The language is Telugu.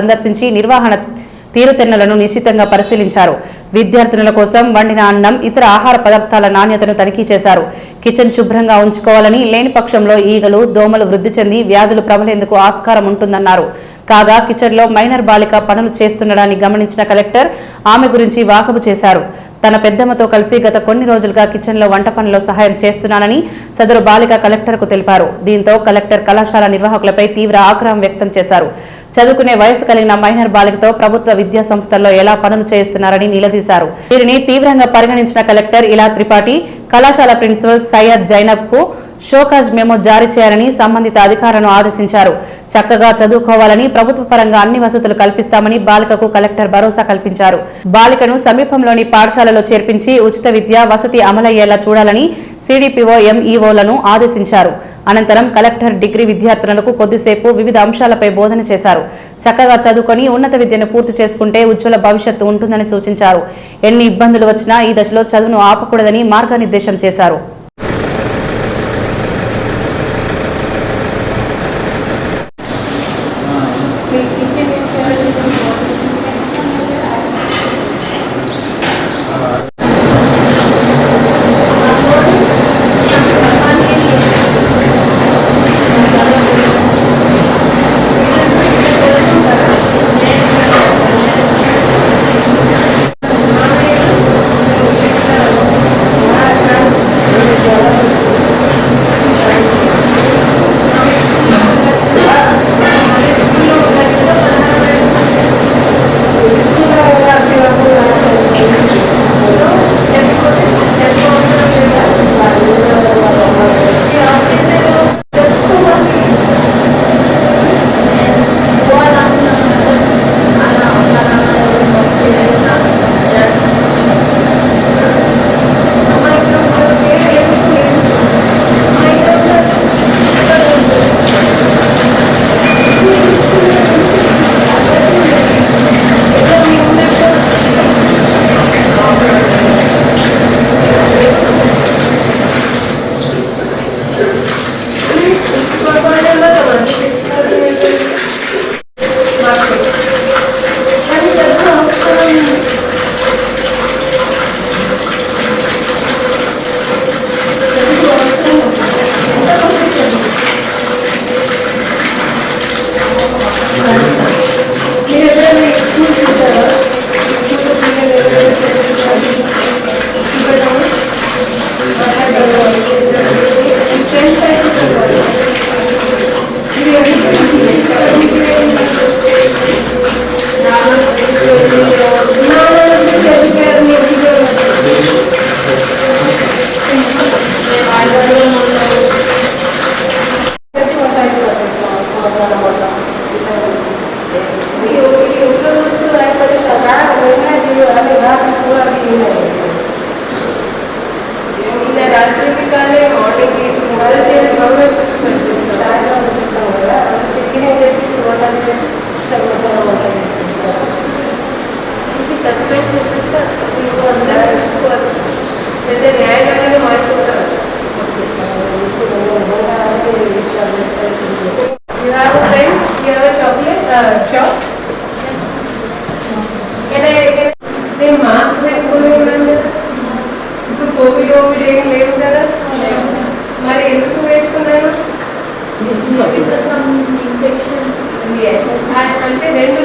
సందర్శించి నిర్వహణ తీరుతెన్నులను నిశితంగా పరిశీలించారు. విద్యార్థినుల కోసం వండిన అన్నం, ఇతర ఆహార పదార్థాల నాణ్యతను తనిఖీ చేశారు. కిచెన్ శుభ్రంగా ఉంచుకోవాలని, లేని పక్షంలో ఈగలు, దోమలు వృద్ధి చెంది వ్యాధులు ప్రబలేందుకు ఆస్కారం ఉంటుందన్నారు. కాగా కిచెన్లో మైనర్ బాలిక పనులు చేస్తుండడాన్ని గమనించిన కలెక్టర్ ఆమె గురించి వాకబు చేశారు. తన పెద్దమ్మతో కలిసి గత కొన్ని రోజులుగా కిచెన్లో వంట పనుల్లో సహాయం చేస్తున్నానని సదరు బాలిక కలెక్టర్కు తెలిపారు. దీంతో కలెక్టర్ కళాశాల నిర్వాహకులపై తీవ్ర ఆగ్రహం వ్యక్తం చేశారు. చదువుకునే వయసు కలిగిన మైనర్ బాలికతో ప్రభుత్వ విద్యా సంస్థల్లో ఎలా పనులు చేయిస్తున్నారని నిలదీశారు. వీరిని తీవ్రంగా పరిగణించిన కలెక్టర్ ఇలా త్రిపాఠి కళాశాల ప్రిన్సిపల్ సయ్యద్ జైనబ్ కు షోకాజ్ మెమో జారీ చేయాలని సంబంధిత అధికారులను ఆదేశించారు. చక్కగా చదువుకోవాలని, ప్రభుత్వ పరంగా అన్ని వసతులు కల్పిస్తామని బాలికకు కలెక్టర్ భరోసా కల్పించారు. బాలికను సమీపంలోని పాఠశాలలో చేర్పించి ఉచిత విద్య వసతి అమలయ్యేలా చూడాలని సిడిపిఓ ఎంఈఓలను ఆదేశించారు. అనంతరం కలెక్టర్ డిగ్రీ విద్యార్థులకు కొద్దిసేపు వివిధ అంశాలపై బోధన చేశారు. చక్కగా చదువుకొని ఉన్నత విద్యను పూర్తి చేసుకుంటే ఉజ్వల భవిష్యత్తు ఉంటుందని సూచించారు. ఎన్ని ఇబ్బందులు వచ్చినా ఈ దశలో చదువును ఆపకూడదని మార్గనిర్దేశం చేశారు. మాస్క్ వేసుకుని ఇప్పుడు కోవిడ్ ఏం లేదు కదా, మరి ఎందుకు వేసుకున్నాను? ఇన్ఫెక్షన్ అంటే 2